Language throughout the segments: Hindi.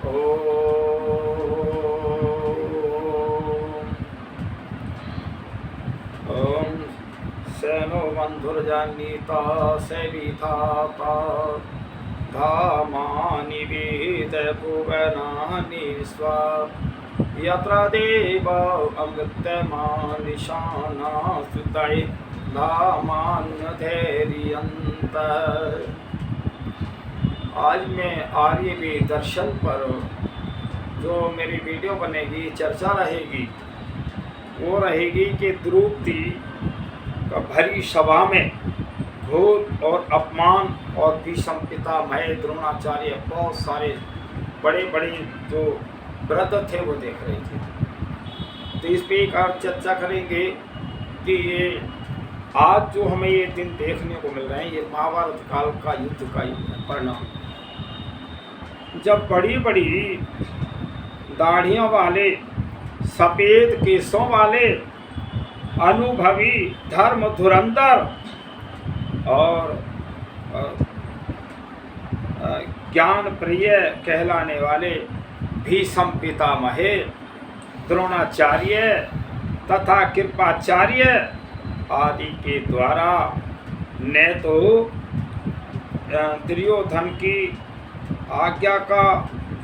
ॐ सेनो बन्धुर्जानीता शैलीथाता धामानि वेदभुवनानि स्वा यत्र देव अमृतमानिशाना सुतये धामान्यधैर्यन्त। आज मैं आर्यवेद दर्शन पर जो मेरी वीडियो बनेगी, चर्चा रहेगी, वो रहेगी कि द्रौपदी का भरी सभा में घोर और अपमान और भीष्म पितामह द्रोणाचार्य बहुत सारे बड़े बड़े जो व्रत थे वो देख रहे थे। तो इस पे एक और चर्चा करेंगे कि ये आज जो हमें ये दिन देखने को मिल रहे हैं, ये महाभारत काल का युद्ध का परिणाम। जब बड़ी बड़ी दाढ़ियों वाले, सफ़ेद केसों वाले, अनुभवी धर्म धुरंधर और ज्ञान प्रिय कहलाने वाले भीष्म पितामह द्रोणाचार्य तथा कृपाचार्य आदि के द्वारा न तो दुर्योधन की आज्ञा का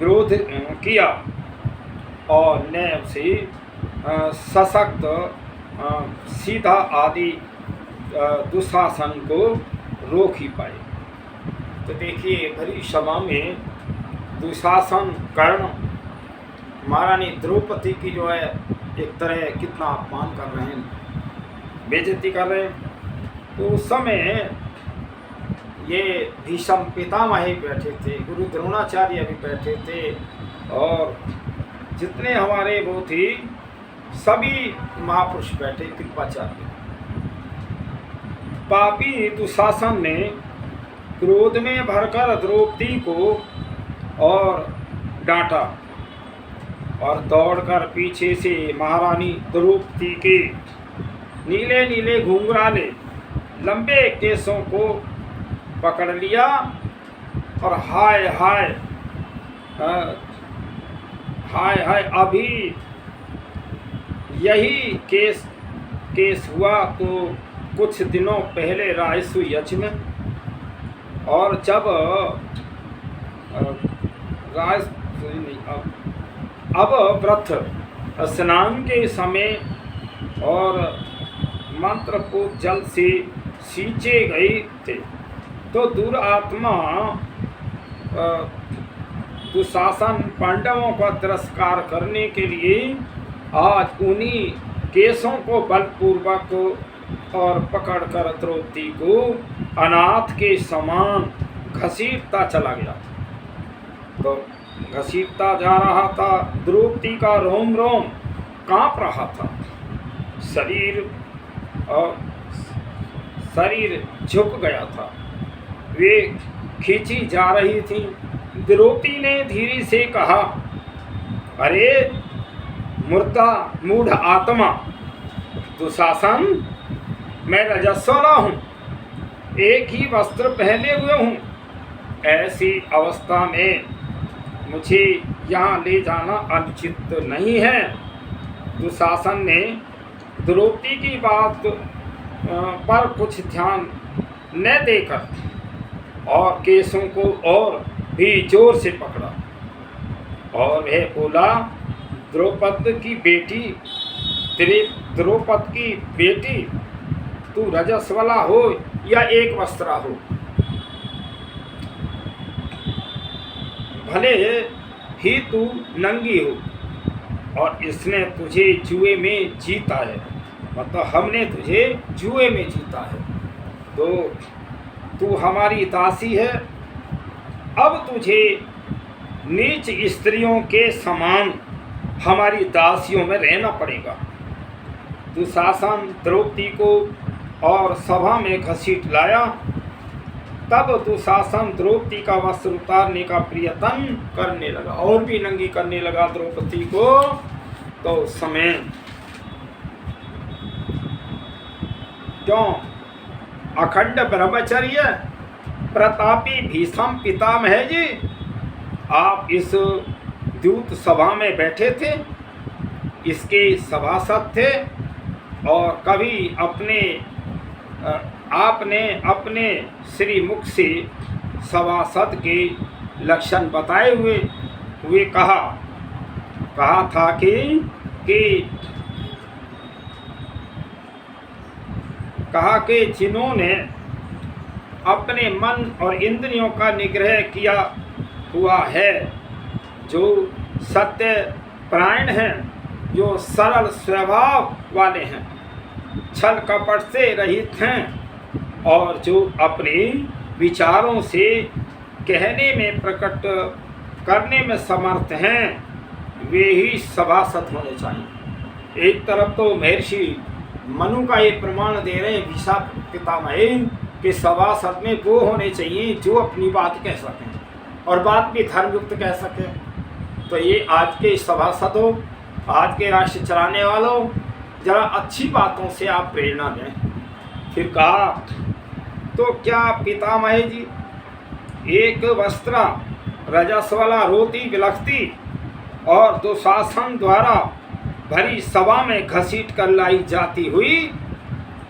विरोध किया और न उसे सशक्त सीधा आदि दुशासन को रोक ही पाए। तो देखिए भरी सभा में दुशासन कर्ण महारानी द्रौपदी की जो है एक तरह कितना अपमान कर रहे हैं, बेइज्जती कर रहे हैं। तो उस समय ये भीष्म पितामह बैठे थे, गुरु द्रोणाचार्य भी बैठे थे और जितने हमारे वो थे सभी महापुरुष बैठे, कृपाचार्य। पापी दुशासन ने क्रोध में भरकर द्रौपदी को और डांटा और दौड़कर पीछे से महारानी द्रौपदी के नीले नीले घुंघराले लंबे केसों को पकड़ लिया और हाय हाय हाय हाय अभी यही केस हुआ तो कुछ दिनों पहले राजसु यज्ञ में, और जब अब व्रत स्नान के समय और मंत्र को जल से सींचे गए थे, तो दुरात्मा दुशासन पांडवों का तिरस्कार करने के लिए आज उन्हीं केसों को बलपूर्वक और पकड़कर द्रौपदी को अनाथ के समान घसीटता चला गया। तो घसीटता जा रहा था, द्रौपदी का रोम रोम कांप रहा था, शरीर झुक गया था, वे खींची जा रही थी। द्रौपदी ने धीरे से कहा, अरे मूढ़ आत्मा दुशासन, मैं रजस्वला हूँ, एक ही वस्त्र पहने हुए हूँ, ऐसी अवस्था में मुझे यहाँ ले जाना अनुचित नहीं है। दुशासन ने द्रौपदी की बात पर कुछ ध्यान न देकर और केसों को और भी जोर से पकड़ा और वह बोला, द्रौपदी की बेटी, तू रजस्वला हो या एक वस्त्रा हो, भले ही तू नंगी हो, और इसने तुझे जुए में जीता है, मतलब हमने तुझे जुए में जीता है, तो तू हमारी दासी है। अब तुझे नीच स्त्रियों के समान हमारी दासियों में रहना पड़ेगा। दुशासन द्रौपदी को और सभा में घसीट लाया। तब दुशासन द्रौपदी का वस्त्र उतारने का प्रयत्न करने लगा और भी नंगी करने लगा द्रौपदी को। तो समय क्यों अखंड ब्रह्मचर्य प्रतापी भीष्म पितामह जी, आप इस दूत सभा में बैठे थे, इसके सभासद थे, और कभी आपने अपने श्रीमुख से सभासद के लक्षण बताए हुए कहा था कि जिन्होंने अपने मन और इंद्रियों का निग्रह किया हुआ है, जो सत्य परायण हैं, जो सरल स्वभाव वाले हैं, छल कपट से रहित हैं, और जो अपने विचारों से कहने में प्रकट करने में समर्थ हैं, वे ही सभासद होने चाहिए। एक तरफ तो महर्षि मनु का ये प्रमाण दे रहे हैं भीषा पितामह कि सभासद में वो होने चाहिए जो अपनी बात कह सकें और बात भी धर्मयुक्त कह सकें। तो ये आज के सभासद हो, आज के राष्ट्र चलाने वालों, जरा अच्छी बातों से आप प्रेरणा दें। फिर कहा, तो क्या पितामह जी, एक वस्त्रा रजस्वला रोती बिलखती और दुशासन द्वारा भरी सभा में घसीट कर लाई जाती हुई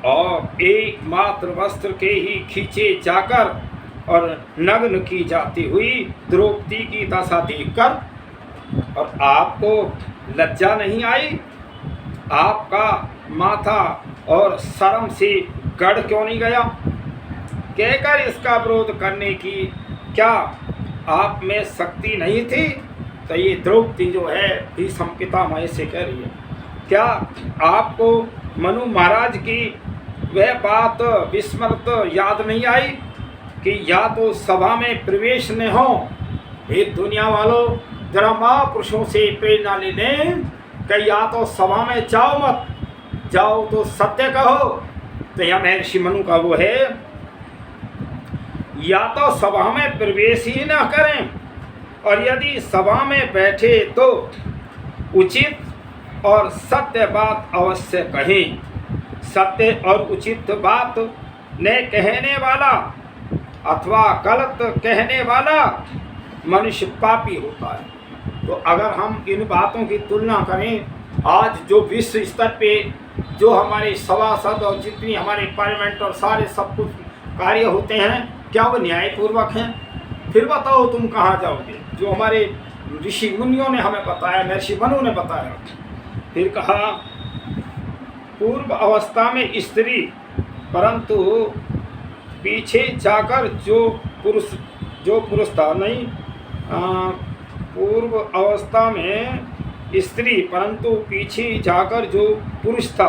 और एकमात्र वस्त्र के ही खींचे जाकर और नग्न की जाती हुई द्रौपदी की दशा देखकर और आपको लज्जा नहीं आई? आपका माथा और शर्म से गड़ क्यों नहीं गया? कहकर इसका विरोध करने की क्या आप में शक्ति नहीं थी? तो ये द्रौपदी जो है भीष्म पितामह से कह रही है, क्या आपको मनु महाराज की वह बात विस्मृत याद नहीं आई कि या तो सभा में प्रवेश न हो? हे दुनिया वालों, जरा महापुरुषों से प्रेरणा ले लें कि या तो सभा में जाओ मत, जाओ तो सत्य कहो। तो यहाँ महर्षि मनु का वो है, या तो सभा में प्रवेश ही न करें, और यदि सभा में बैठे तो उचित और सत्य बात अवश्य कहें। सत्य और उचित बात न कहने वाला अथवा गलत कहने वाला मनुष्य पापी होता है। तो अगर हम इन बातों की तुलना करें, आज जो विश्व स्तर पे जो हमारे सभासद और जितनी हमारे पार्लियामेंट और सारे सब कुछ कार्य होते हैं, क्या वो न्यायपूर्वक हैं? फिर बताओ तुम कहाँ जाओगे? जो हमारे ऋषि मुनियों ने हमें बताया, महर्षि मनु ने बताया। फिर कहा, पूर्व अवस्था में स्त्री परंतु पीछे जाकर जो पुरुष था नहीं, पूर्व अवस्था में स्त्री परंतु पीछे जाकर जो पुरुष था,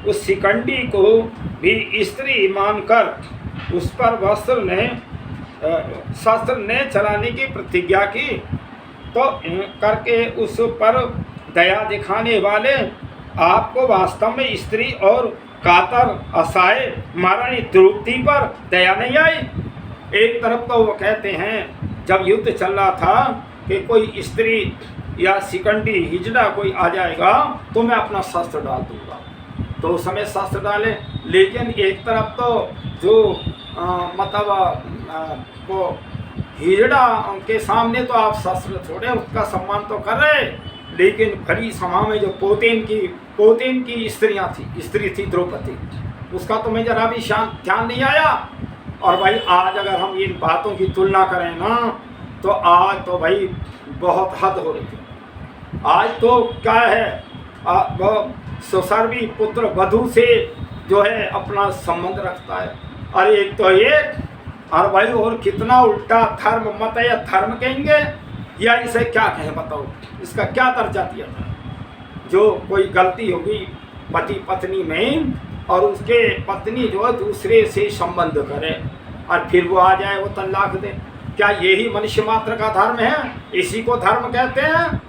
उस शिखंडी को भी स्त्री मानकर उस पर शस्त्र ने चलाने की प्रतिज्ञा की, तो करके उस पर दया दिखाने वाले आपको वास्तव में स्त्री और कातर असहाय महारानी द्रौपदी पर दया नहीं आई? एक तरफ तो वो कहते हैं जब युद्ध चल रहा था कि कोई स्त्री या शिखंडी हिजड़ा कोई आ जाएगा तो मैं अपना शस्त्र डाल दूंगा, तो उस समय शस्त्र डाले। लेकिन एक तरफ तो जो वो हिजड़ा के सामने तो आप शस्त्र छोड़े, उसका सम्मान तो कर रहे, लेकिन भरी सभा में जो पोतेन की स्त्री थी द्रौपदी, उसका तो मैं जरा भी ध्यान नहीं आया। और भाई आज अगर हम इन बातों की तुलना करें ना, तो आज तो भाई बहुत हद हो रही है। आज तो क्या है, वो सुसर्वी पुत्र वधू से जो है अपना संबंध रखता है। और एक तो ये, और भाई और कितना उल्टा धर्म मत है, या धर्म कहेंगे या इसे क्या कहें बताओ, इसका क्या दर्जा दिया था? जो कोई गलती होगी पति पत्नी में और उसके पत्नी जो है दूसरे से संबंध करे और फिर वो आ जाए वो तलाक दे, क्या यही मनुष्य मात्र का धर्म है? इसी को धर्म कहते हैं?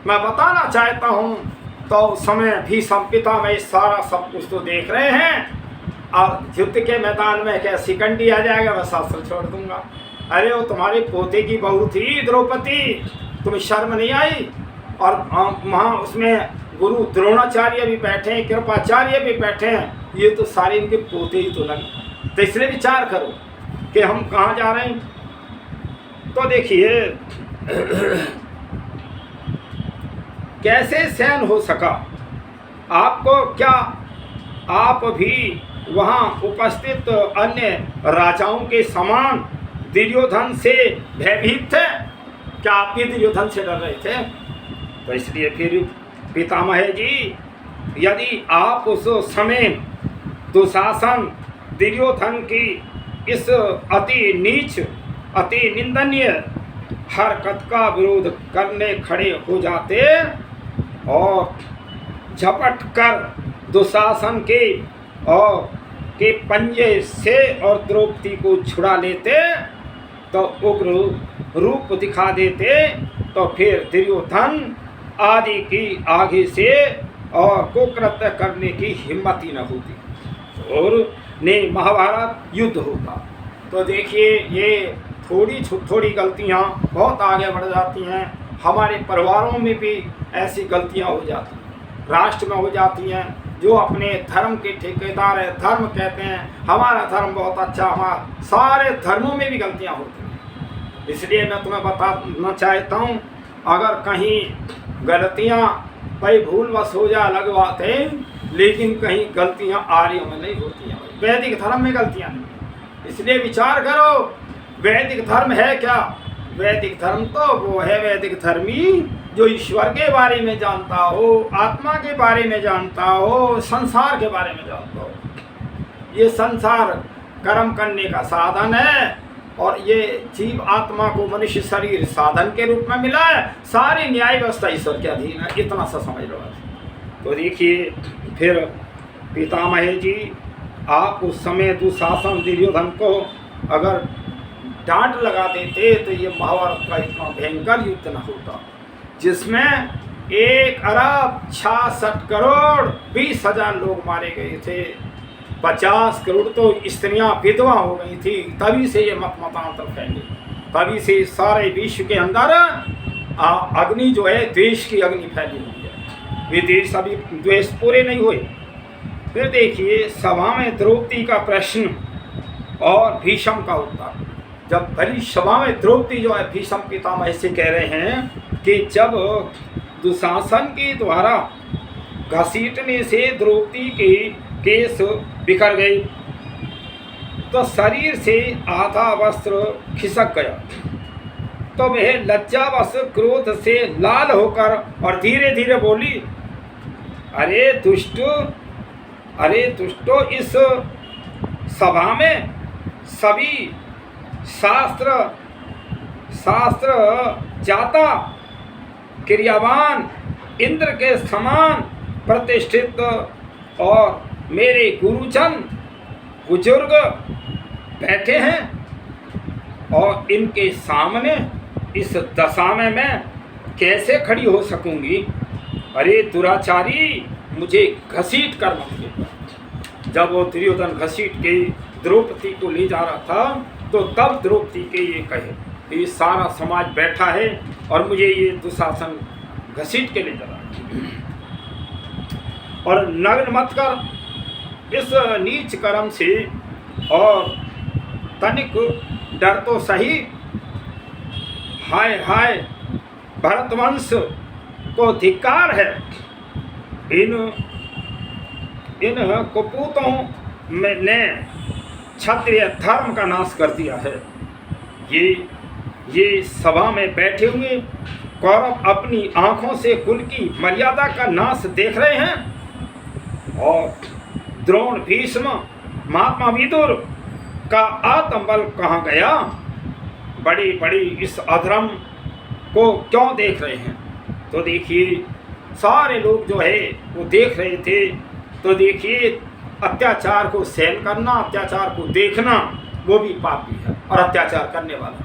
मैं बताना चाहता हूँ, तो समय भी संपिता में सारा सब कुछ तो देख रहे हैं, और युद्ध के मैदान में क्या शिखंडी आ जाएगा मैं शास्त्र छोड़ दूंगा? अरे वो तुम्हारे पोते की बहू थी द्रौपदी, तुम्हें शर्म नहीं आई? और वहाँ उसमें गुरु द्रोणाचार्य भी बैठे हैं, कृपाचार्य भी बैठे हैं, ये तो सारे इनके पोते ही तो लगे। तो इसलिए विचार करो कि हम कहाँ जा रहे हैं। तो देखिए कैसे सहन हो सका? आपको क्या आप भी वहाँ उपस्थित अन्य राजाओं के समान दुर्योधन से भयभीत थे? क्या आप भी दुर्योधन से डर रहे थे? तो इसलिए फिर पितामह जी, यदि आप उस समय दुशासन दुर्योधन की इस अति नीच अति निंदनीय हरकत का विरोध करने खड़े हो जाते और झपट कर दुशासन के और के पंजे से और द्रौपदी को छुड़ा लेते, तो उग्र रूप दिखा देते, तो फिर दुर्योधन आदि की आगे से और कुकृत्य करने की हिम्मत ही न होती और ने महाभारत युद्ध होता। तो देखिए, ये थोड़ी गलतियाँ बहुत आगे बढ़ जाती हैं। हमारे परिवारों में भी ऐसी गलतियाँ हो जाती हैं, राष्ट्र में हो जाती हैं। जो अपने धर्म के ठेकेदार है, धर्म कहते हैं हमारा धर्म बहुत अच्छा, हमारा सारे धर्मों में भी गलतियाँ होती हैं। इसलिए मैं तुम्हें बताना चाहता हूँ, अगर कहीं गलतियाँ भाई भूलवश हो जाए अलग बात है, लेकिन कहीं गलतियाँ आर्यों में नहीं होती हैं। वैदिक धर्म में गलतियाँ नहीं। इसलिए विचार करो, वैदिक धर्म है क्या? वैदिक धर्म तो वो है वैदिक धर्मी जो ईश्वर के बारे में जानता हो, आत्मा के बारे में जानता हो, संसार के बारे में जानता हो। ये संसार कर्म करने का साधन है और ये जीव आत्मा को मनुष्य शरीर साधन के रूप में मिला है। सारी न्याय व्यवस्था ईश्वर के अधीन है, इतना सा समझ लो। तो देखिए, फिर पितामह जी, आप उस समय दुशासन दुर्योधन को अगर डांट लगा देते तो ये महाभारत का इतना भयंकर युद्ध न होता, जिसमें 1,66,20,000 लोग मारे गए थे। 50 करोड़ तो स्त्रियां विधवा हो गई थी। तभी से ये मतांतर फैले, तभी से सारे विश्व के अंदर अग्नि जो है, द्वेष की अग्नि फैली हुई है। विदेश अभी द्वेष पूरे नहीं हुए। फिर देखिए, सभा में द्रौपदी का प्रश्न और भीष्म का उत्तर। जब भरी सभा में द्रौपदी जो है भीष्म पितामह से कह रहे हैं कि जब दुशासन के द्वारा घसीटने से द्रौपदी के केस बिखर गए तो शरीर से आधा वस्त्र खिसक गया, तो वह लज्जावश क्रोध से लाल होकर और धीरे धीरे बोली, अरे दुष्टो, इस सभा में सभी शास्त्र जाता क्रियावान इंद्र के समान प्रतिष्ठित और मेरे गुरुजन बुजुर्ग बैठे हैं और इनके सामने इस दशा में मैं कैसे खड़ी हो सकूंगी? अरे दुराचारी, मुझे घसीट कर मत ले। जब वो दुर्योधन घसीट के द्रौपदी को ले जा रहा था, तो तब द्रौपदी के ये कहे, ये सारा समाज बैठा है और मुझे ये दुशासन घसीट के ले जा रहा है, और नग्न मत कर इस नीच कर्म से, और तनिक डर तो सही। हाय हाय, भरतवंश को धिक्कार है। इन कुपूतों ने क्षत्रिय धर्म का नाश कर दिया है। ये सभा में बैठे हुए कौरव अपनी आंखों से कुल की मर्यादा का नाश देख रहे हैं, और द्रोण, भीष्म, महात्मा विदुर का आत्मबल कहाँ गया? बड़ी बड़ी इस अधर्म को क्यों देख रहे हैं? तो देखिए, सारे लोग जो है वो देख रहे थे। तो देखिए, अत्याचार को सहन करना, अत्याचार को देखना, वो भी पापी है और अत्याचार करने वाला।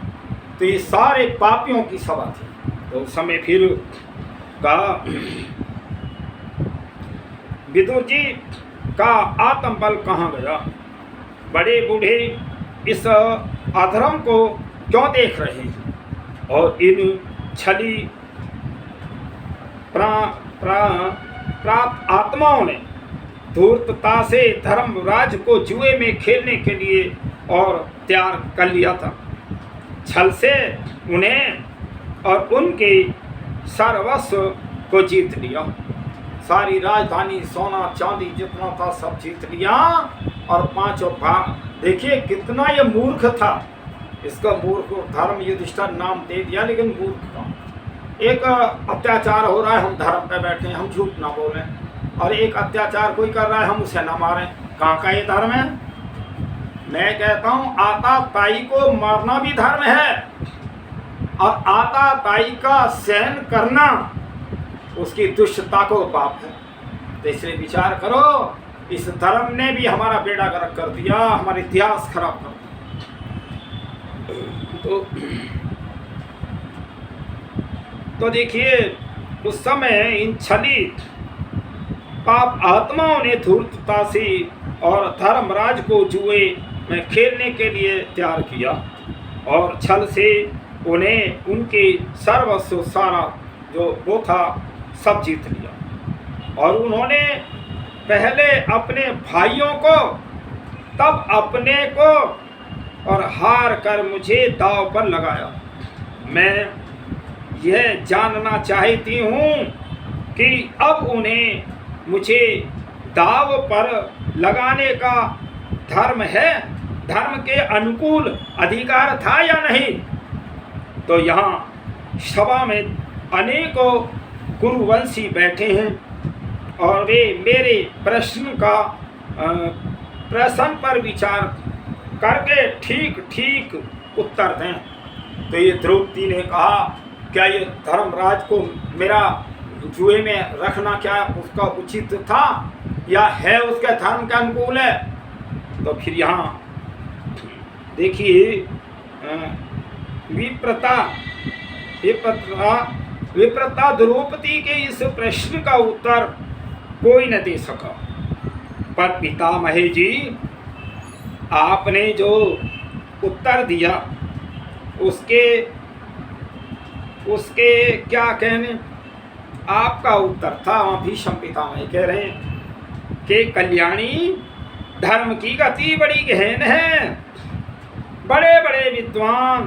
तो ये सारे पापियों की सभा थी। तो उस समय फिर कहा, विदुर जी का आत्मबल कहाँ गया? बड़े बूढ़े इस अधर्म को क्यों देख रहे हैं? और इन छली प्राप्त आत्माओं ने धूर्तता से धर्मराज को जुए में खेलने के लिए और तैयार कर लिया था। छल से उन्हें और उनके सर्वस्व को जीत लिया। सारी राजधानी, सोना चांदी जितना था सब जीत लिया। और पांचों भाग, देखिए कितना ये मूर्ख था। इसका मूर्ख धर्म युधिष्ठिर नाम दे दिया, लेकिन मूर्ख था। एक अत्याचार हो रहा है, हम धर्म पे बैठे हैं, हम झूठ ना बोलें। और एक अत्याचार कोई कर रहा है, हम उसे ना मारें। कहाँ का ये धर्म है? मैं कहता हूँ आता ताई को मारना भी धर्म है, और आता ताई का सहन करना उसकी दुष्टता को पाप है। तो इसलिए विचार करो, इस धर्म ने भी हमारा बेड़ा गर्क कर दिया, हमारा इतिहास खराब कर दिया। तो देखिए उस समय इन छली पाप आत्माओं ने धूर्तता से और धर्मराज को जुए में खेलने के लिए तैयार किया, और छल से उन्हें उनके सर्वस्व सारा जो वो था सब जीत लिया। और उन्होंने पहले अपने भाइयों को, तब अपने को, और हार कर मुझे दांव पर लगाया। मैं यह जानना चाहती हूँ कि अब उन्हें मुझे दांव पर लगाने का धर्म के अनुकूल अधिकार था या नहीं। तो यहाँ सभा में अनेकों गुरुवंशी बैठे हैं, और वे मेरे प्रश्न पर विचार करके ठीक ठीक उत्तर दें। तो ये द्रौपदी ने कहा, क्या ये धर्मराज को मेरा जुए में रखना क्या उसका उचित था, या है उसके धर्म के अनुकूल है? तो फिर यहाँ देखिए विप्रता द्रौपदी के इस प्रश्न का उत्तर कोई न दे सका। पर पितामह जी, आपने जो उत्तर दिया उसके क्या कहने, आपका उत्तर था। वहाँ भीष्म पितामह कह रहे हैं कि कल्याणी, धर्म की गति बड़ी गहन है। बड़े बड़े विद्वान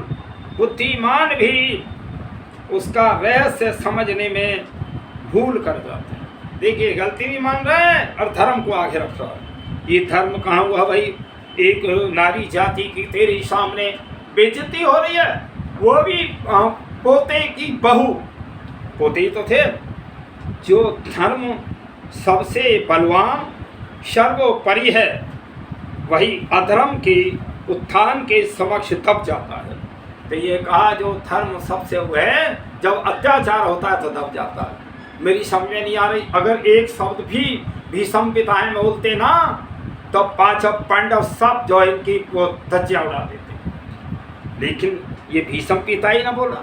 बुद्धिमान भी उसका रहस्य समझने में भूल कर जाते हैं। देखिए गलती भी मान रहा है और धर्म को आगे रख रहा है। ये धर्म कहाँ हुआ भाई? एक नारी जाति की तेरे सामने बेइज्जती हो रही है, वो भी पोते की बहू। पोते ही तो थे। जो धर्म सबसे बलवान सर्वोपरि है, वही अधर्म के उत्थान के समक्ष दब जाता है। तो ये कहा जो धर्म सबसे वो है, जब अत्याचार होता है तो दब जाता है। मेरी समझ में नहीं आ रही, अगर एक शब्द भी भीष्म पितामह में बोलते ना, तो पांचों पांडव सब जो इनकी वो धज्जियां उड़ा देते। लेकिन ये भीष्म पिता ही ना बोला।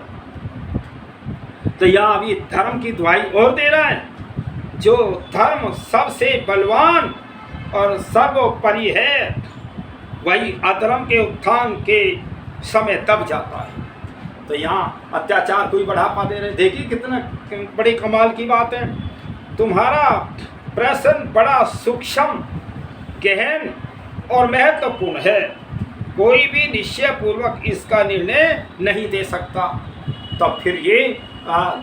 तो यहाँ अभी धर्म की दुहाई और दे रहा है, जो धर्म सबसे बलवान और सर्वोपरि है, वही अधर्म के उत्थान के समय दब जाता है। तो यहाँ अत्याचार को ही बढ़ावा दे रहे। देखिए कितना बड़ी कमाल की बात है। तुम्हारा प्रश्न बड़ा सूक्ष्म, गहन और महत्वपूर्ण है। कोई भी निश्चय पूर्वक इसका निर्णय नहीं दे सकता। तो फिर ये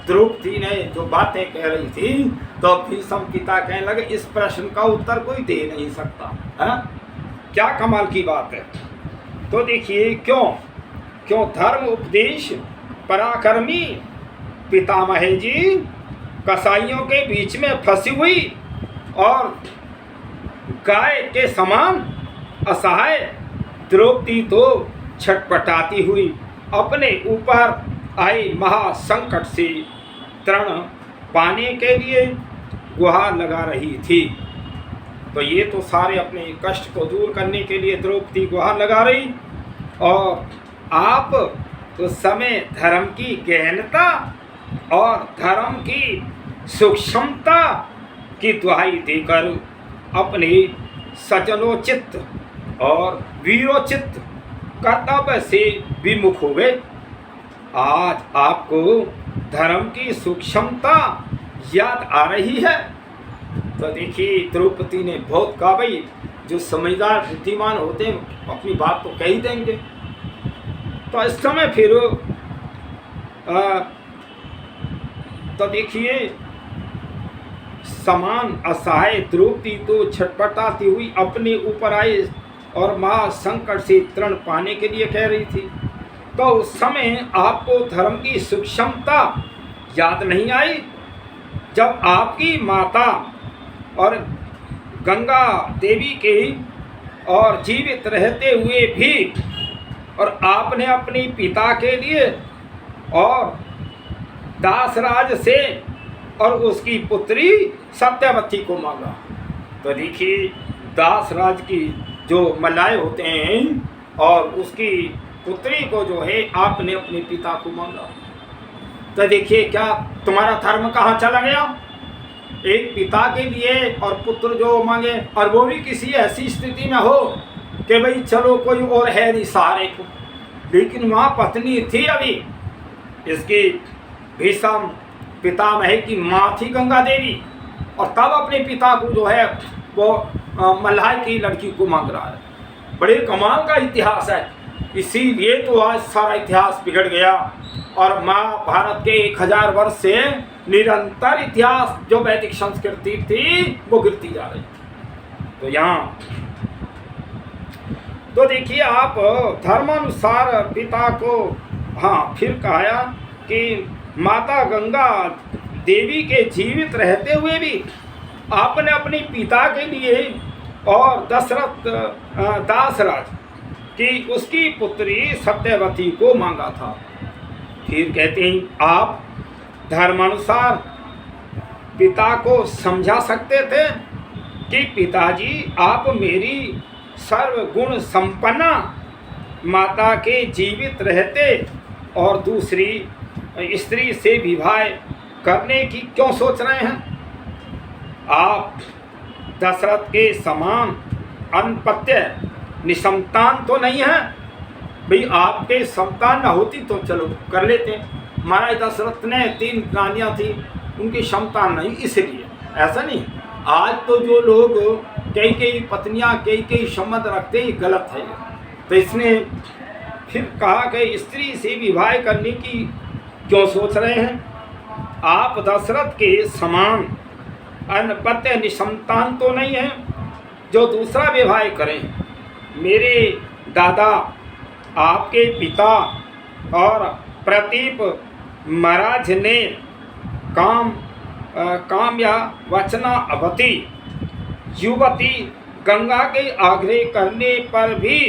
द्रौपदी ने जो बातें कह रही थी, तो भीष्म पिता कहने लगे इस प्रश्न का उत्तर कोई दे नहीं सकता है। क्या कमाल की बात है। तो देखिए क्यों धर्म उपदेश पराक्रमी पितामह जी कसाईयों के बीच में फंसी हुई और गाय के समान असहाय द्रौपदी तो छटपटाती हुई अपने ऊपर आए महासंकट से त्राण पाने के लिए गुहार लगा रही थी। तो ये तो सारे अपने कष्ट को दूर करने के लिए द्रौपदी गुहार लगा रही, और आप उस समय धर्म की गहनता और धर्म की सूक्ष्मता की दुहाई देकर अपने सजनोचित और वीरोचित कर्तव्य से विमुख हो गए। आज आपको धर्म की सूक्ष्मता याद आ रही है। तो देखिए द्रौपदी ने बहुत कहा, भाई जो समझदार बुद्धिमान होते हैं अपनी बात तो कह ही देंगे। तो इस समय फिर तो देखिए समान असहाय द्रौपदी तो छटपटाती हुई अपने ऊपर आए और महा संकट से त्राण पाने के लिए कह रही थी। तो उस समय आपको धर्म की सूक्ष्मता याद नहीं आई, जब आपकी माता और गंगा देवी के और जीवित रहते हुए भी और आपने अपने पिता के लिए और दासराज से और उसकी पुत्री सत्यवती को मांगा। तो देखिए, दासराज की जो मलाए होते हैं और उसकी पुत्री को जो है आपने अपने पिता को मांगा। तो देखिए, क्या तुम्हारा धर्म कहाँ चला गया? एक पिता के लिए और पुत्र जो मांगे, और वो भी किसी ऐसी स्थिति में हो कि भाई चलो कोई और है नहीं सहारे को, लेकिन वहाँ पत्नी थी अभी इसकी भीषम पितामह की माँ थी गंगा देवी, और तब अपने पिता को जो है वो मल्लाह की लड़की को मांग रहा है। बड़े कमाल का इतिहास है, इसीलिए तो आज सारा इतिहास बिगड़ गया और महाभारत के 1000 वर्ष से निरंतर इतिहास जो वैदिक संस्कृति थी वो गिरती जा रही। तो यहाँ तो देखिए, आप धर्मानुसार पिता को फिर कहा कि माता गंगा देवी के जीवित रहते हुए भी आपने अपने पिता के लिए और दशरथ दासराज की उसकी पुत्री सत्यवती को मांगा था। फिर कहते हैं, आप धर्मानुसार पिता को समझा सकते थे कि पिताजी, आप मेरी सर्वगुण संपन्ना माता के जीवित रहते और दूसरी स्त्री से विवाह करने की क्यों सोच रहे हैं? आप दशरथ के समान अनपत्य निसंतान तो नहीं है। भाई, आपके संतान न होती तो चलो कर लेते। महाराज दशरथ ने 3 रानियाँ थी, उनकी संतान नहीं, इसलिए ऐसा नहीं। आज तो जो लोग कई पत्नियाँ कई संबंध रखते हैं, गलत है। तो इसने फिर कहा कि स्त्री से विवाह करने की क्यों सोच रहे हैं? आप दशरथ के समान अनपत्य निसंतान तो नहीं है जो दूसरा विवाह करें। मेरे दादा, आपके पिता और प्रतीप महाराज ने काम्या वचनावती युवती गंगा के आग्रह करने पर भी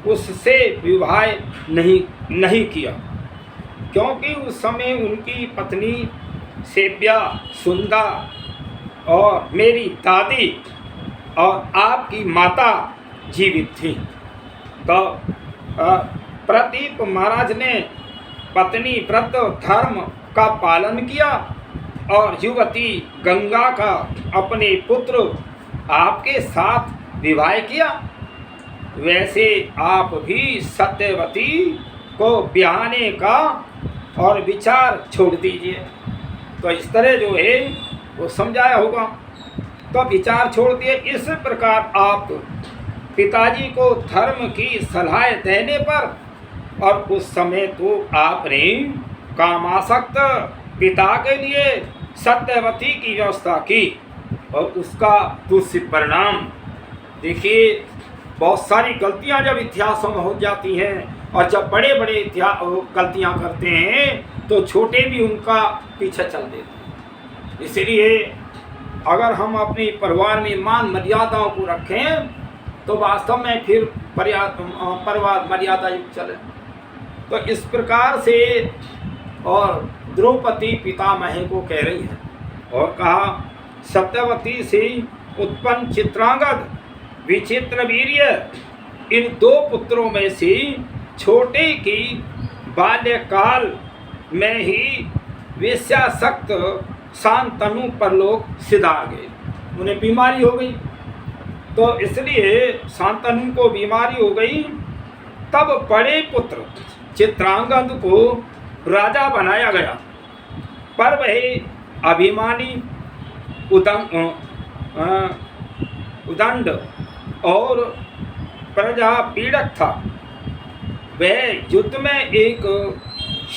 उससे विवाह नहीं किया, क्योंकि उस समय उनकी पत्नी सेव्या, सुंदा और मेरी दादी और आपकी माता जीवित थी। तो प्रतीप महाराज ने पत्नी व्रत धर्म का पालन किया और युवती गंगा का अपने पुत्र आपके साथ विवाह किया। वैसे आप भी सत्यवती को ब्याहने का और विचार छोड़ दीजिए। तो इस तरह जो है वो समझाया होगा। तो विचार छोड़ दिए। इस प्रकार आप पिताजी को धर्म की सलाह देने पर और उस समय तो आपने कामासक्त पिता के लिए सत्यवती की व्यवस्था की और उसका दूषित परिणाम देखिए। बहुत सारी गलतियां जब इतिहासों में हो जाती हैं और जब बड़े बड़े गलतियां करते हैं तो छोटे भी उनका पीछे चल देते हैं। इसलिए अगर हम अपने परिवार में मान मर्यादाओं को रखें तो वास्तव में फिर परिवार मर्यादा युक्त चले। तो इस प्रकार से और द्रौपदी पितामह को कह रही है और कहा, सत्यवती से उत्पन्न चित्रांगद विचित्र वीर्य इन 2 पुत्रों में से छोटे की बाल्यकाल में ही वेश्यासक्त शांतनु परलोक सिधार गए। उन्हें बीमारी हो गई, तो इसलिए शांतनु को बीमारी हो गई। तब बड़े पुत्र चित्रांगद को राजा बनाया गया, पर वह अभिमानी उदंड और प्रजा पीड़क था। वह युद्ध में एक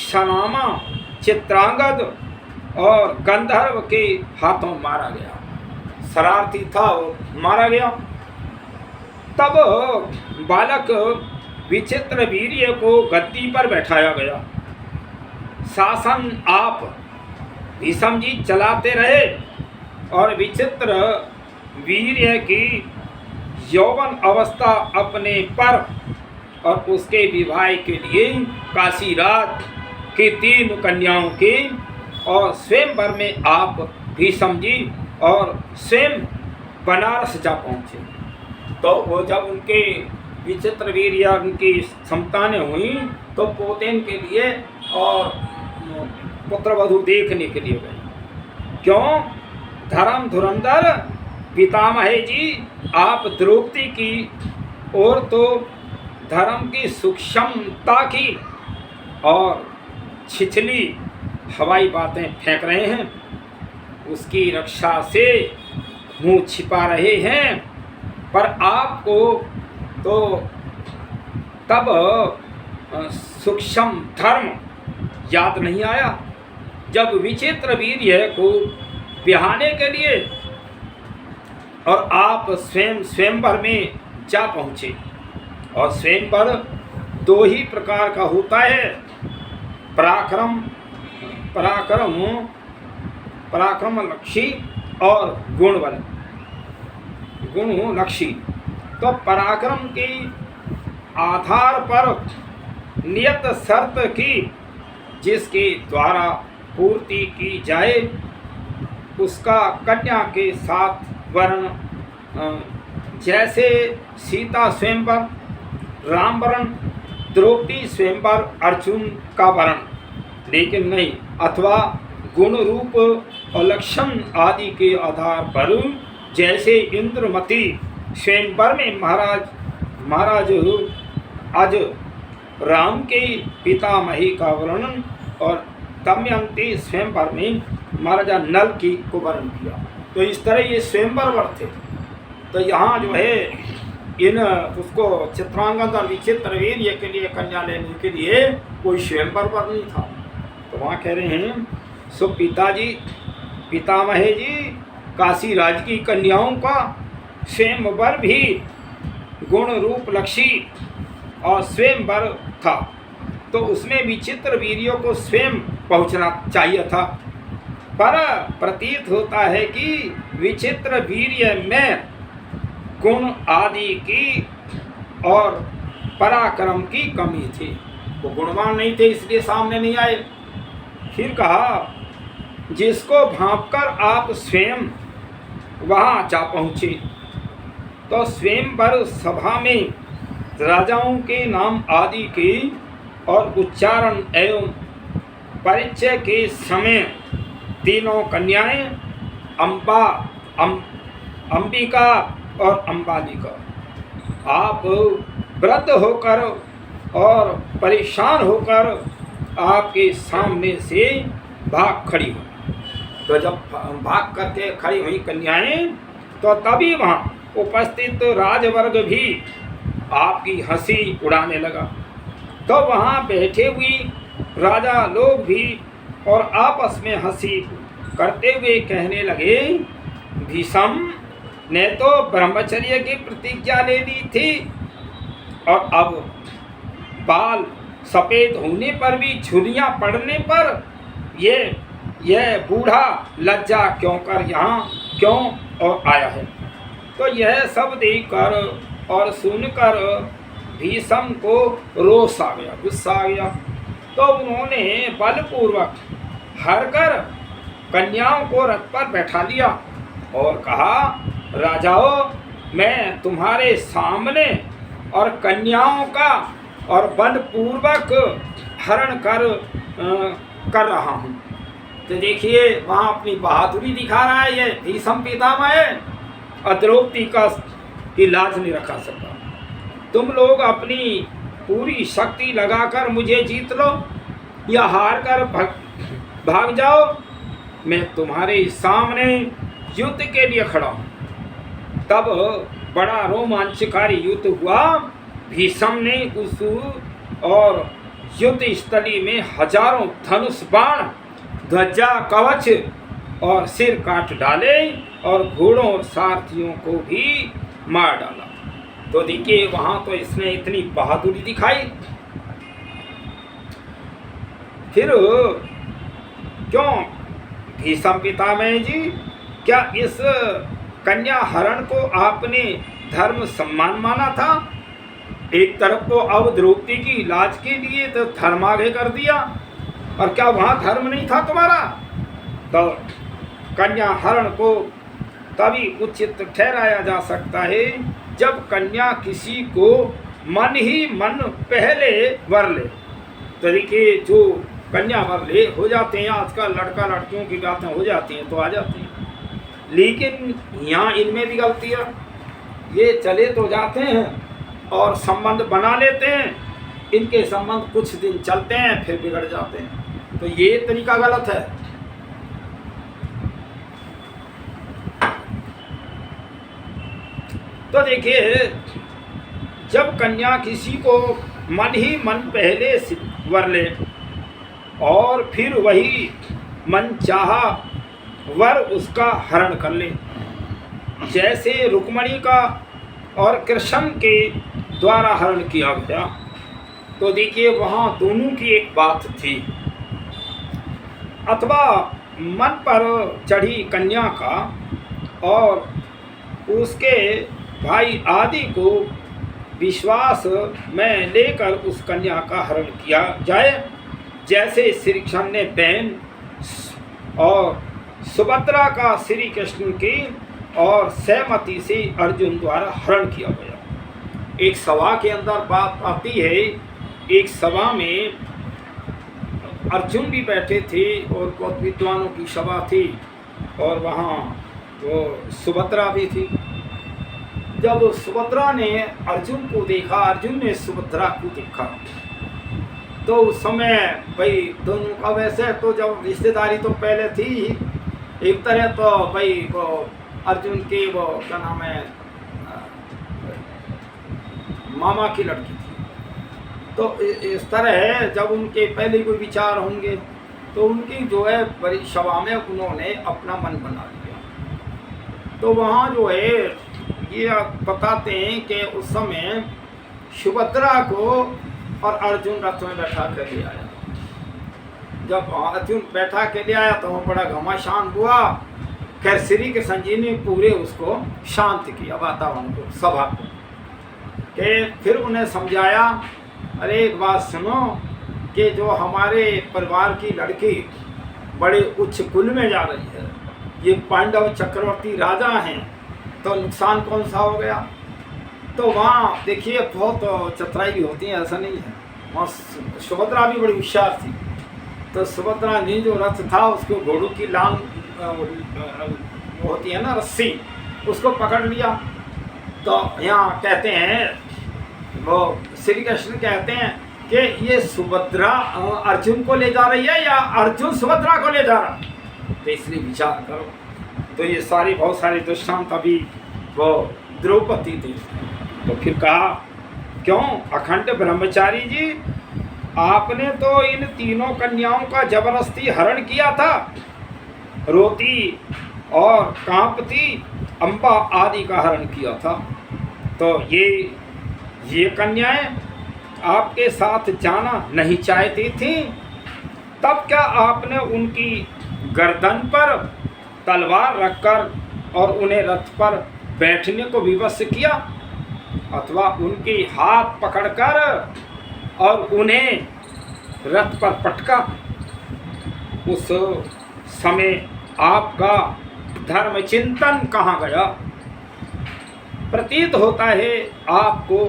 सनामा चित्रांगद और गंधर्व के हाथों मारा गया। शरारती था वो, मारा गया। तब बालक विचित्र वीर्य को गद्दी पर बैठाया गया। शासन आप भीष्म जी चलाते रहे और विचित्र वीर्य की यौवन अवस्था अपने पर और उसके विवाह के लिए काशीराज की 3 कन्याओं की और स्वयंवर में आप भीष्म जी और स्वयं बनारस जा पहुँचे। तो वो जब उनके विचित्र वीर्य उनकी संतानें हुई तो पोतेन के लिए और पुत्रवधू देखने के लिए गए। क्यों? धर्म धुरंधर पितामह जी आप द्रौपदी की और तो धर्म की सूक्ष्मता की और छिछली हवाई बातें फेंक रहे हैं, उसकी रक्षा से मुंह छिपा रहे हैं। पर आपको तो तब सूक्ष्म धर्म याद नहीं आया जब विचित्र वीर्य को बिहाने के लिए और आप स्वयंवर में जा पहुँचे। और स्वयंवर 2 ही प्रकार का होता है, पराक्रम लक्षी और गुण लक्षी। तो पराक्रम के आधार पर नियत शर्त की जिसके द्वारा पूर्ति की जाए उसका कन्या के साथ वर्ण, जैसे सीता स्वयंवर राम वर्ण, द्रौपदी स्वयंवर अर्जुन का वर्ण, लेकिन नहीं अथवा गुण रूप और लक्षण आदि के आधार पर जैसे इंद्रमती स्वयंवर में महाराज आज राम के पितामही का वर्णन और दमयंती स्वयंवर में महाराजा नल की को वर्णन किया। तो इस तरह ये स्वयंवर वर थे। तो यहाँ जो है इन उसको चित्रांगद और विचित्र वीर्य के लिए कन्या लेने के लिए कोई स्वयंवर वर नहीं था। तो वहाँ कह रहे हैं सो पिताजी पितामह जी काशी राज की कन्याओं का स्वयंवर भी गुण रूप लक्षी और स्वयंवर था। तो उसमें विचित्र वीर्यों को स्वयं पहुंचना चाहिए था, पर प्रतीत होता है कि विचित्र वीर्य में गुण आदि की और पराक्रम की कमी थी। वो गुणवान नहीं थे इसलिए सामने नहीं आए। फिर कहा जिसको भांपकर आप स्वयं वहाँ जा पहुँचे। तो स्वयंवर सभा में राजाओं के नाम आदि के और उच्चारण एवं परिचय के समय 3 कन्याएं अंबिका और अंबालिका आप वृद्ध होकर और परेशान होकर आपके सामने से भाग खड़ी हुई। तो जब भाग करके खड़ी हुई कन्याएं तो तभी वहाँ उपस्थित राजवर्ग भी आपकी हंसी उड़ाने लगा। तो वहाँ बैठे हुए राजा लोग भी और आपस में हंसी करते हुए कहने लगे भीष्म ने तो ब्रह्मचर्य की प्रतिज्ञा ले ली थी और अब बाल सफ़ेद होने पर भी झुर्रियाँ पड़ने पर यह बूढ़ा लज्जा क्यों कर यहाँ क्यों और आया है। तो यह सब देखकर और सुनकर भीष्म को रोष आ गया, गुस्सा आ गया। तो उन्होंने बलपूर्वक हरकर कन्याओं को रथ पर बैठा लिया और कहा राजाओं मैं तुम्हारे सामने और कन्याओं का और बलपूर्वक हरण कर रहा हूँ। तो देखिए वहाँ अपनी बहादुरी दिखा रहा है ये भीष्म पितामह और द्रौपदी की लाज नहीं रखा सकता। तुम लोग अपनी पूरी शक्ति लगाकर मुझे जीत लो या हार कर भाग जाओ, मैं तुम्हारे सामने युद्ध के लिए खड़ा हूँ। तब बड़ा रोमांचकारी युद्ध हुआ। भीष्म ने उस और युद्ध स्थली में हजारों धनुष बाण ध्वजा कवच और सिर काट डाले और घोड़ों और सारथियों को भी मार डाला। तो देखिए वहां तो इसने इतनी बहादुरी दिखाई। फिर क्यों भीष्म पितामह जी, क्या इस कन्या हरण को आपने धर्म सम्मान माना था? एक तरफ तो अब द्रौपदी की लाज के लिए तो धर्म आगे कर दिया, और क्या वहां धर्म नहीं था तुम्हारा? तो कन्या हरण को तभी उचित ठहराया जा सकता है जब कन्या किसी को मन ही मन पहले वर ले। तो देखिए जो कन्या वर ले हो जाते हैं, आजकल लड़का लड़कियों की बातें हो जाती हैं तो आ जाती हैं, लेकिन यहाँ इनमें भी गलती है। ये चले तो जाते हैं और संबंध बना लेते हैं, इनके संबंध कुछ दिन चलते हैं फिर बिगड़ जाते हैं, तो ये तरीका गलत है। तो देखिए जब कन्या किसी को मन ही मन पहले वर ले और फिर वही मन चाहा वर उसका हरण कर ले, जैसे रुक्मणी का और कृष्ण के द्वारा हरण किया गया, तो देखिए वहाँ दोनों की एक बात थी। अथवा मन पर चढ़ी कन्या का और उसके भाई आदि को विश्वास में लेकर उस कन्या का हरण किया जाए, जैसे श्री कृष्ण ने बहन और सुभद्रा का श्री कृष्ण की और सहमति से अर्जुन द्वारा हरण किया गया। एक सभा के अंदर बात आती है, एक सभा में अर्जुन भी बैठे थे और बहुत विद्वानों की सभा थी और वहाँ वो सुभद्रा भी थी। जब सुभद्रा ने अर्जुन को देखा, अर्जुन ने सुभद्रा को देखा, तो उस समय भाई दोनों का वैसे तो जब रिश्तेदारी तो पहले थी ही, एक तरह तो भाई वो अर्जुन के वो क्या नाम है मामा की लड़की थी, तो इस तरह है जब उनके पहले कोई विचार होंगे तो उनकी जो है बड़ी सभा में उन्होंने अपना मन बना लिया। तो वहाँ जो है ये बताते हैं कि उस समय सुभद्रा को और अर्जुन रथ में बैठा कर ले आया। जब अर्जुन बैठा के ले आया तो वो बड़ा घमासान हुआ। खैर श्री कृष्ण जी ने पूरे उसको शांत किया, वातावरण को, सभा को, कि फिर उन्हें समझाया, अरे एक बात सुनो कि जो हमारे परिवार की लड़की बड़े उच्च कुल में जा रही है, ये पांडव चक्रवर्ती राजा हैं, तो नुकसान कौन सा हो गया? तो वहाँ देखिए बहुत चतुराई भी होती है, ऐसा नहीं है। वहाँ सुभद्रा भी बड़ी होशियार थी, तो सुभद्रा ने जो रथ था उसको घोड़ों की लांग होती है ना रस्सी, उसको पकड़ लिया। तो यहाँ कहते हैं वो श्री कृष्ण कहते हैं कि ये सुभद्रा अर्जुन को ले जा रही है या अर्जुन सुभद्रा को ले जा रहा, तो इसलिए विचार करो। तो ये सारी बहुत सारी दृष्टांत अभी वो द्रौपदी थी। तो फिर कहा, क्यों अखंड ब्रह्मचारी जी, आपने तो इन तीनों कन्याओं का जबरदस्ती हरण किया था, रोती और कांपती अम्बा आदि का हरण किया था। तो ये कन्याएं आपके साथ जाना नहीं चाहती थी, तब क्या आपने उनकी गर्दन पर तलवार रखकर और उन्हें रथ पर बैठने को विवश किया, अथवा उनके हाथ पकड़कर और उन्हें रथ पर पटका? उस समय आपका धर्म चिंतन कहाँ गया? प्रतीत होता है आपको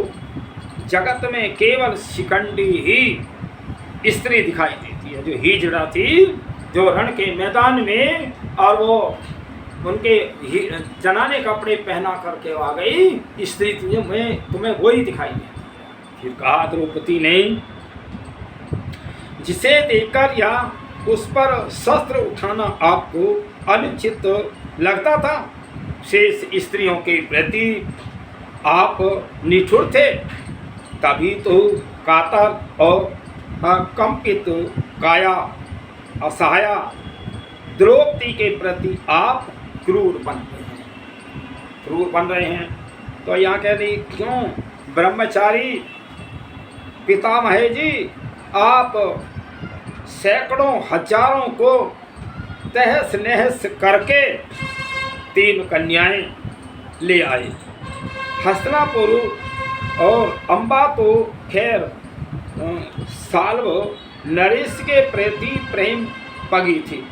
जगत में केवल शिखंडी ही स्त्री दिखाई देती है, जो हिजड़ा थी, जो रण के मैदान में और वो उनके जनाने कपड़े पहना करके आ गई स्त्री, तुम्हें वही दिखाई देती है। फिर कहा द्रौपदी ने, जिसे देखकर या उस पर शस्त्र उठाना आपको अनुचित लगता था, शेष स्त्रियों के प्रति आप निठुर थे, तभी तो कातर और कंपित काया असहाया द्रौपदी के प्रति आप क्रूर बन रहे हैं, क्रूर बन रहे हैं। तो यहाँ कह दी क्यों ब्रह्मचारी पितामह जी आप सैकड़ों हजारों को तहस नहस करके 3 कन्याएं ले आए। हस्तिनापुर और अम्बा तो खैर साल्व नरेश के प्रति प्रेम पगी थी,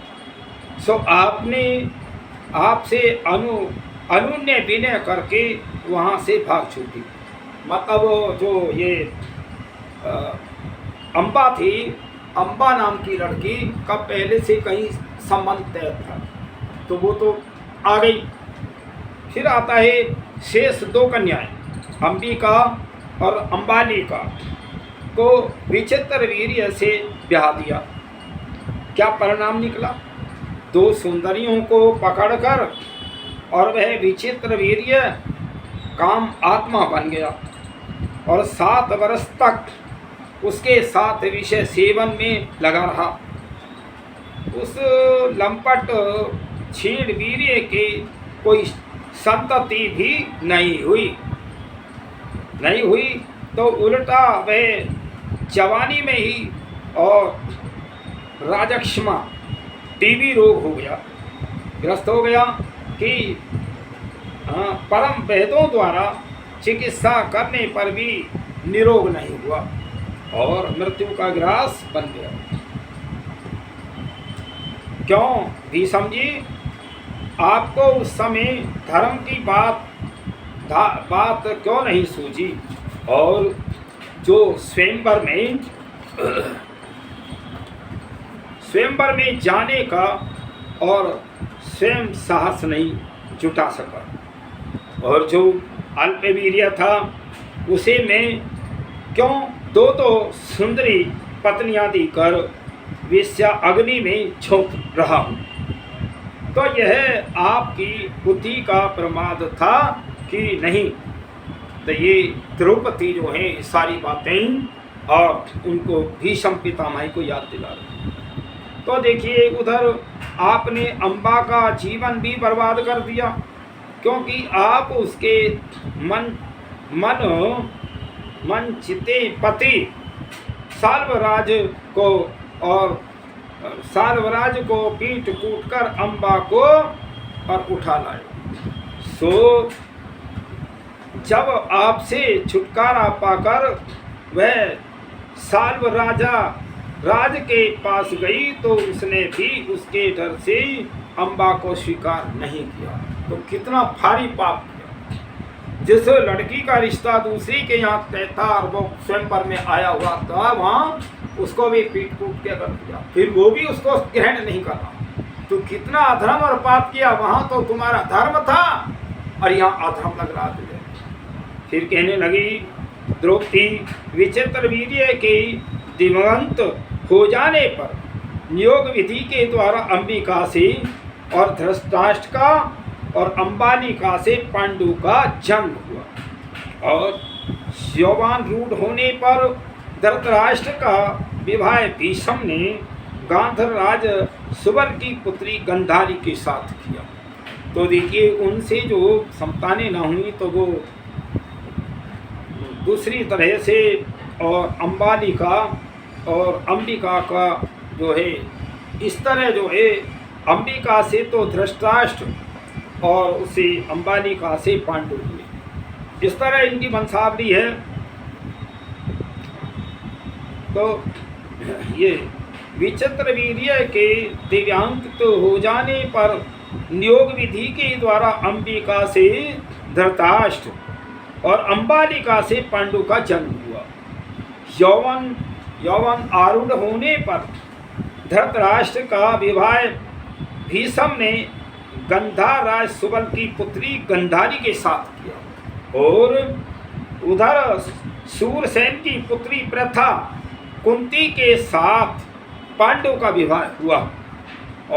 सो आपने आपसे अनुन्य विनय करके वहाँ से भाग छूटी। मतलब जो ये अम्बा थी, अम्बा नाम की लड़की का पहले से कहीं संबंध तय था, तो वो तो आ गई। फिर आता है शेष 2 कन्याएं, अंबिका और अंबालिका को विचित्र वीर्य से ब्याह दिया। क्या परिणाम निकला? 2 सुंदरियों को पकड़कर और वह विचित्र वीर्य काम आत्मा बन गया और 7 वर्ष तक उसके साथ विषय सेवन में लगा रहा। उस लंपट छीण वीर्य की कोई संतति भी नहीं हुई तो उल्टा वह जवानी में ही और राजक्षमा टीबी रोग हो गया, ग्रस्त हो गया कि परम वैद्यों द्वारा चिकित्सा करने पर भी निरोग नहीं हुआ और मृत्यु का ग्रास बन गया। क्यों भीष्म जी आपको उस समय धर्म की बात क्यों नहीं सूझी और जो स्वयंवर में जाने का और स्वयं साहस नहीं जुटा सका और जो अल्पवीर्य था उसे मैं क्यों 2 सुंदरी पत्नियां देकर वेश्या अग्नि में झोंक रहा हूँ। तो यह आपकी बुद्धि का प्रमाद था कि नहीं? तो ये द्रौपदी जो है सारी बातें और उनको भीष्म पितामह को याद दिला रहे। तो देखिए उधर आपने अम्बा का जीवन भी बर्बाद कर दिया, क्योंकि आप उसके मन चिते पति साल्वराज को पीट कूट कर अम्बा को और उठा लाए। सो जब आपसे छुटकारा पाकर वह साल्व राज के पास गई तो उसने भी उसके डर से अम्बा को स्वीकार नहीं किया। तो कितना भारी पाप किया। जिस लड़की का रिश्ता दूसरी के यहाँ तय था और वो स्वयंवर में आया हुआ था, वहाँ उसको भी पीट कूट के कर दिया, फिर वो भी उसको ग्रहण नहीं कर रहा। तो कितना अधर्म और पाप किया। वहाँ तो तुम्हारा धर्म था और यहाँ अधर्म लग रहा तुझे। फिर कहने लगी द्रौपदी विचित्र वीर्य के दिवंगत हो जाने पर नियोग विधि के द्वारा अंबिका से और धृतराष्ट्र का और अंबालिका से पांडु का जन्म हुआ और यौवन रूढ़ होने पर धृतराष्ट्र का विवाह भीष्म ने गांधर राज सुबल की पुत्री गंधारी के साथ किया। तो देखिए उनसे जो संतानें न हुई तो वो दूसरी तरह से और अंबालिका और अंबिका का जो है इस तरह जो है अंबिका से तो धृतराष्ट्र और उसे अंबालिका से पांडु हुए। इस तरह इनकी वंशावली है। तो ये विचित्र वीर्य के दिव्यांग हो जाने पर नियोग विधि के द्वारा अंबिका से धृतराष्ट्र और अंबालिका से पांडु का जन्म हुआ। यौवन आरूढ़ होने पर धृतराष्ट्र का विवाह भीष्म ने गंधार राज सुबल की पुत्री गंधारी के साथ किया और उधर सूरसेन की पुत्री प्रथा कुंती के साथ पांडु का विवाह हुआ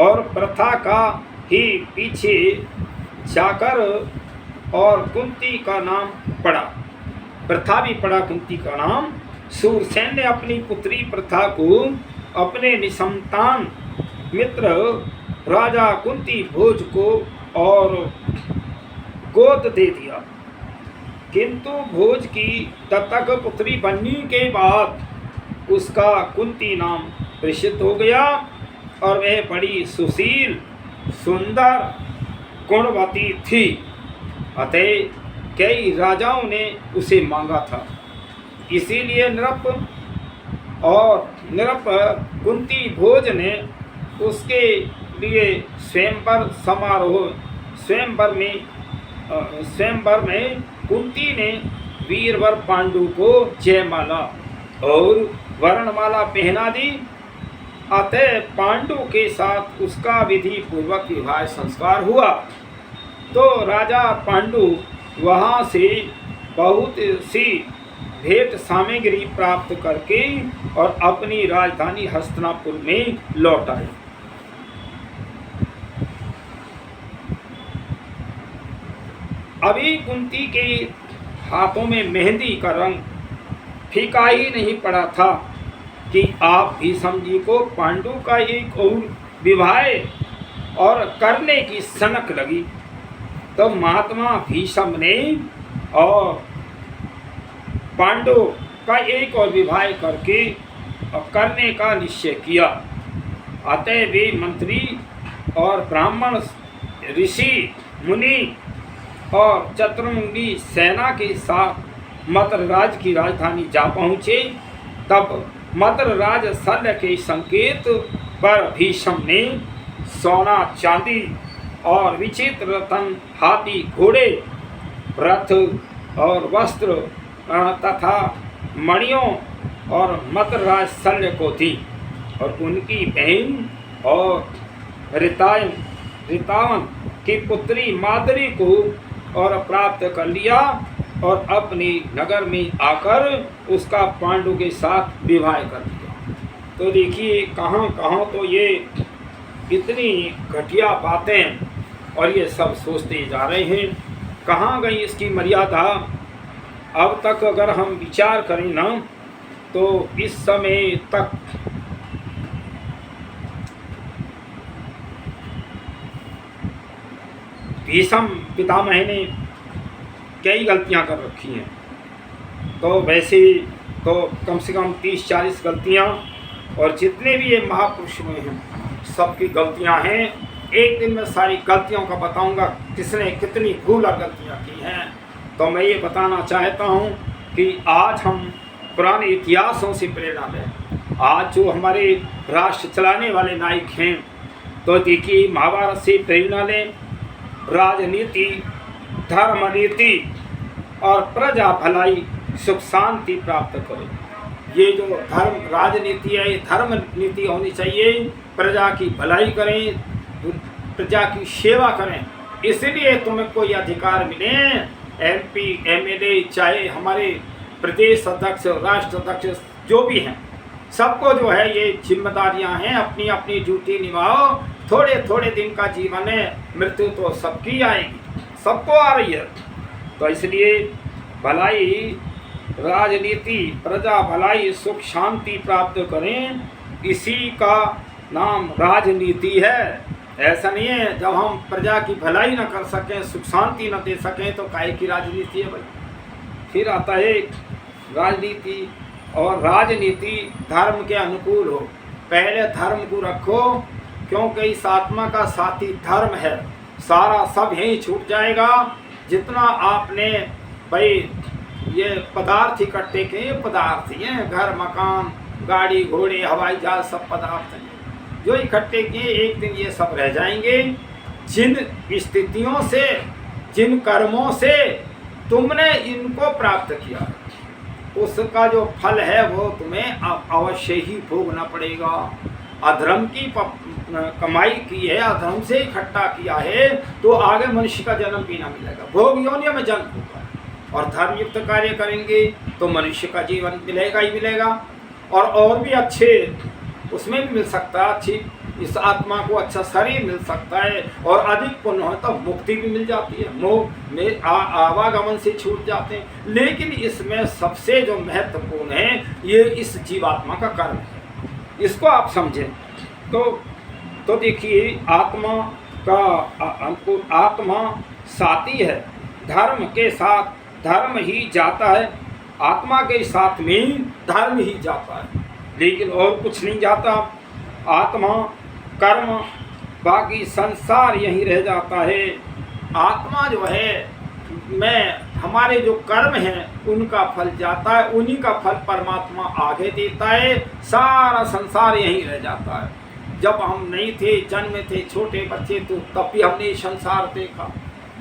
और प्रथा का ही पीछे जाकर और कुंती का नाम पड़ा, प्रथा भी पड़ा कुंती का नाम। सूरसेन ने अपनी पुत्री प्रथा को अपने निसंतान मित्र राजा कुंती भोज को और गोद दे दिया, किंतु भोज की तब पुत्री बनने के बाद उसका कुंती नाम प्रसिद्ध हो गया और वह बड़ी सुशील सुंदर गुणवती थी। अतः कई राजाओं ने उसे मांगा था। इसीलिए नृप कुंती भोज ने उसके लिए स्वयंवर में कुंती ने वीरवर पांडु को जयमाला और वर्णमाला पहना दी। अतः पांडु के साथ उसका विधि पूर्वक विवाह संस्कार हुआ। तो राजा पांडु वहाँ से बहुत सी भेंट सामग्री प्राप्त करके और अपनी राजधानी हस्तिनापुर में लौट आए। अभी कुंती के हाथों में मेहंदी का रंग फीका ही नहीं पड़ा था कि आप भीष्म जी को पांडु का एक और विवाह और करने की सनक लगी। तो महात्मा भीष्म ने और पांडु का एक और विवाह करने का निश्चय किया। अतः वे मंत्री और ब्राह्मण ऋषि मुनि और चतुर्मुंगी सेना के साथ मद्रराज की राजधानी जा पहुँचे। तब मद्रराज शल्य के संकेत पर भीष्म ने सोना चांदी और विचित्र रत्न, हाथी, घोड़े, रथ और वस्त्र तथा मणियों और मद्रराज शल्य को दी और उनकी बहन और रितावन की पुत्री माद्री को और प्राप्त कर लिया और अपने नगर में आकर उसका पांडु के साथ विवाह कर दिया। तो देखिए कहाँ कहाँ तो ये इतनी घटिया बातें और ये सब सोचते जा रहे हैं, कहाँ गई इसकी मर्यादा। अब तक अगर हम विचार करें ना तो इस समय तक भीष्म पितामह ने कई गलतियां कर रखी हैं। तो वैसे तो कम से कम 30-40 गलतियां, और जितने भी ये महापुरुष में हैं सबकी गलतियां हैं। एक दिन में सारी गलतियों का बताऊंगा किसने कितनी भूल और गलतियां की हैं। तो मैं ये बताना चाहता हूं कि आज हम पुराने इतिहासों से प्रेरणा लें। आज जो हमारे राष्ट्र चलाने वाले नायक हैं तो देखिए महाभारत से प्रेरणा लें। राजनीति, धर्म नीति और प्रजा भलाई सुख शांति प्राप्त करें। ये जो धर्म राजनीति है, धर्म नीति होनी चाहिए। प्रजा की भलाई करें, प्रजा की सेवा करें। इसलिए तुम्हें कोई अधिकार मिले, MP, MLA, चाहे हमारे प्रदेश अध्यक्ष, राष्ट्र अध्यक्ष जो भी हैं, सबको जो है ये जिम्मेदारियां हैं। अपनी अपनी ड्यूटी निभाओ। थोड़े थोड़े दिन का जीवन है, मृत्यु तो सबकी आएगी, सबको आ रही है। तो इसलिए भलाई, राजनीति, प्रजा भलाई, सुख शांति प्राप्त करें, इसी का नाम राजनीति है। ऐसा नहीं है जब हम प्रजा की भलाई न कर सकें, सुख शांति न दे सकें तो काहे की राजनीति है भाई। फिर आता है राजनीति, और राजनीति धर्म के अनुकूल हो। पहले धर्म को रखो, क्योंकि इस आत्मा का साथी धर्म है। सारा सब यहीं छूट जाएगा। जितना आपने भाई ये पदार्थ इकट्ठे किए, पदार्थ ही हैं, घर, मकान, गाड़ी, घोड़े, हवाई जहाज, सब पदार्थ हैं जो इकट्ठे किए। एक दिन ये सब रह जाएंगे। जिन स्थितियों से, जिन कर्मों से तुमने इनको प्राप्त किया, उसका जो फल है वो तुम्हें अवश्य ही भोगना पड़ेगा। अधर्म की कमाई की है, अधर्म से इकट्ठा किया है, तो आगे मनुष्य का जन्म भी ना मिलेगा, भोग योनियों में जन्म होगा। और धर्मयुक्त कार्य करेंगे तो मनुष्य का जीवन मिलेगा ही मिलेगा, और भी अच्छे उसमें भी मिल सकता है। अच्छी इस आत्मा को अच्छा शरीर मिल सकता है, और अधिक पुण्य हो तो मुक्ति भी मिल जाती है। मोह में आवागमन से छूट जाते हैं। लेकिन इसमें सबसे जो महत्वपूर्ण है, ये इस जीवात्मा का कर्म है। इसको आप समझें। तो तो देखिए आत्मा का हमको आत्मा साथी है, धर्म के साथ धर्म ही जाता है, आत्मा के साथ में धर्म ही जाता है, लेकिन और कुछ नहीं जाता। आत्मा कर्म बाकी संसार यहीं रह जाता है। आत्मा जो है मैं हमारे जो कर्म हैं उनका फल जाता है, उन्हीं का फल परमात्मा आगे देता है, सारा संसार यहीं रह जाता है। जब हम नहीं थे, जन्म थे, छोटे बच्चे, तो तब भी हमने संसार देखा,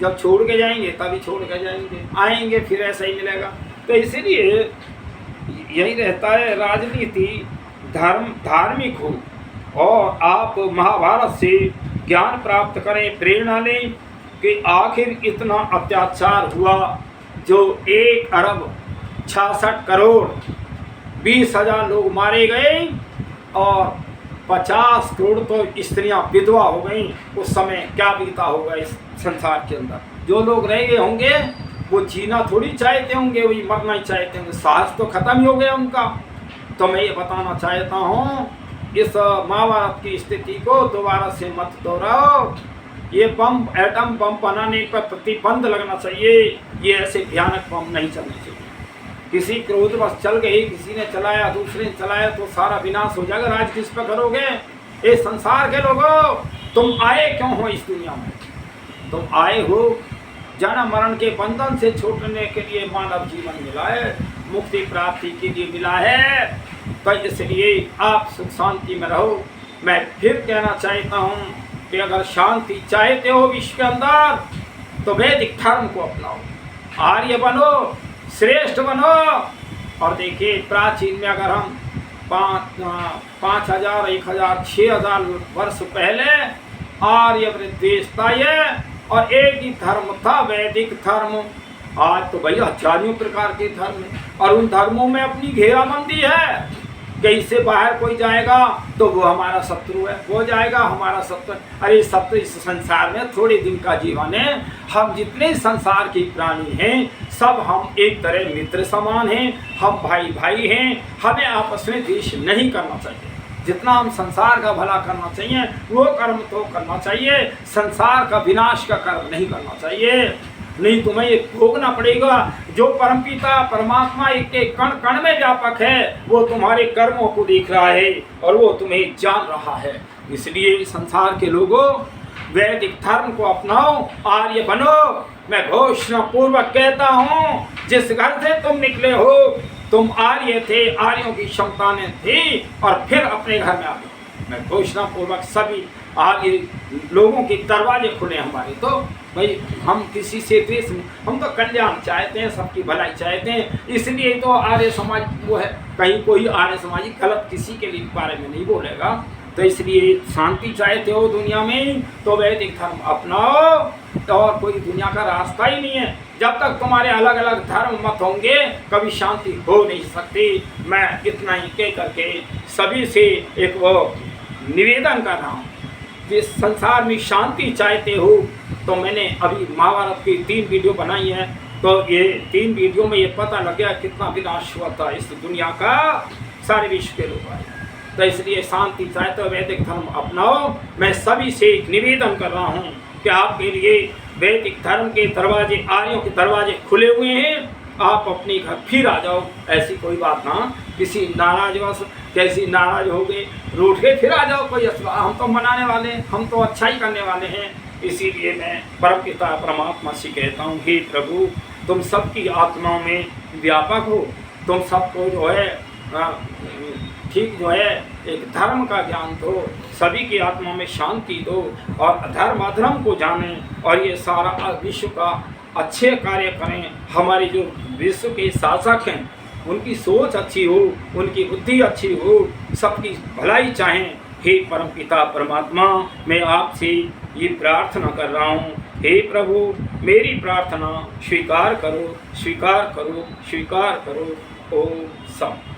जब छोड़ के जाएंगे तभी छोड़ के जाएंगे, आएंगे फिर ऐसा ही मिलेगा। तो इसीलिए यही रहता है, राजनीति धर्म धार्मिक हो और आप महाभारत से ज्ञान प्राप्त करें, प्रेरणा लें कि आखिर इतना अत्याचार हुआ, जो 1,66,20,000 लोग मारे गए और 50 करोड़ तो स्त्रियां विधवा हो गई। उस समय क्या बीता होगा इस संसार के अंदर। जो लोग रह गए होंगे वो जीना थोड़ी चाहते होंगे, वही मरना ही चाहते होंगे, साहस तो खत्म ही हो गया उनका। तो मैं ये बताना चाहता हूँ, इस महाभारत की स्थिति को दोबारा से मत दोहराओ। ये बम, एटम बम बनाने पर प्रतिबंध लगना चाहिए। ये ऐसे भयानक बम नहीं चलने चाहिए। किसी क्रोधवश चल गए, किसी ने चलाया, दूसरे ने चलाया, तो सारा विनाश हो जाएगा। राज किस पर करोगे? ये संसार के लोगों, तुम आए क्यों हो इस दुनिया में? तुम आए हो जन्म मरण के बंधन से छूटने के लिए, मानव जीवन मिला है, मुक्ति प्राप्ति के लिए मिला है। तो इसलिए आप सुख शांति में रहो। मैं फिर कहना चाहता हूँ कि अगर शांति चाहते हो विश्व के अंदर, तो वैदिक धर्म को अपनाओ, आर्य बनो, श्रेष्ठ बनो। और देखिए प्राचीन में अगर हम 5,000, 1,000, 6,000 वर्ष पहले आर्यवृत देश था ये, और एक ही धर्म था, वैदिक धर्म। आज तो भैया हजारों प्रकार के धर्म हैं, और उन धर्मों में अपनी घेराबंदी है कि इससे बाहर कोई जाएगा तो वो हमारा शत्रु है, वो जाएगा हमारा शत्रु। अरे शत्रु इस संसार में थोड़े दिन का जीवन है। हम जितने संसार के प्राणी हैं सब हम एक तरह मित्र समान हैं, हम भाई भाई हैं। हमें आपस में द्वेष नहीं करना चाहिए। जितना हम संसार का भला करना चाहिए वो कर्म तो करना चाहिए, संसार का विनाश का कर्म नहीं करना चाहिए। नहीं तुम्हें ये भोगना पड़ेगा। जो परमपिता परमात्मा एक एक कण कण में व्यापक है, वो तुम्हारे कर्मों को देख रहा है और वो तुम्हें जान रहा है। इसलिए संसार के लोगों, वैदिक धर्म को अपनाओ, आर्य बनो। मैं घोषणा पूर्वक कहता हूँ, जिस घर से तुम निकले हो तुम आर्य थे, आर्यों की संतानें थी, और फिर अपने घर में आ गए। मैं घोषणा पूर्वक सभी आर्य लोगों के दरवाजे खुले हमारे। तो भाई हम किसी से द्वेष नहीं, हम तो कल्याण चाहते हैं, सबकी भलाई चाहते हैं। इसलिए तो आर्य समाज वो है, कहीं कोई आर्य समाजी गलत किसी के लिए बारे में नहीं बोलेगा। तो इसलिए शांति चाहते हो दुनिया में तो वैदिक धर्म अपनाओ, और कोई दुनिया का रास्ता ही नहीं है। जब तक तुम्हारे अलग अलग धर्म मत होंगे कभी शांति हो नहीं सकती। मैं इतना ही कह करके सभी से एक वो निवेदन कर रहा हूँ, जिस संसार में शांति चाहते हो। तो मैंने अभी महाभारत की 3 वीडियो बनाई है, तो ये 3 वीडियो में ये पता लग गया कितना विनाश हुआ था इस दुनिया का, सारे विश्व के लोग आए। तो इसलिए शांति चाहते हो वैदिक धर्म अपनाओ। मैं सभी से एक निवेदन कर रहा हूँ कि आपके लिए वैदिक धर्म के दरवाजे, आर्यों के दरवाजे खुले हुए हैं। आप अपने घर फिर आ जाओ, ऐसी कोई बात ना। किसी नाराज कैसी नाराज हो गए, रूठ के फिर आ जाओ, कोई हम तो मनाने वाले हैं, हम तो अच्छा ही करने वाले हैं। इसीलिए मैं परमपिता परमात्मा से कहता हूँ, हे प्रभु तुम सबकी आत्माओं में व्यापक हो, तुम सबको जो है ठीक जो है एक धर्म का ज्ञान दो, सभी की आत्मा में शांति दो, और धर्म अधर्म को जाने, और ये सारा विश्व का अच्छे कार्य करें। हमारे जो विश्व के शासक हैं उनकी सोच अच्छी हो, उनकी बुद्धि अच्छी हो, सबकी भलाई चाहें। हे परमपिता परमात्मा, मैं आपसे ये प्रार्थना कर रहा हूँ, हे प्रभु मेरी प्रार्थना स्वीकार करो, स्वीकार करो, स्वीकार करो। ओम शांति।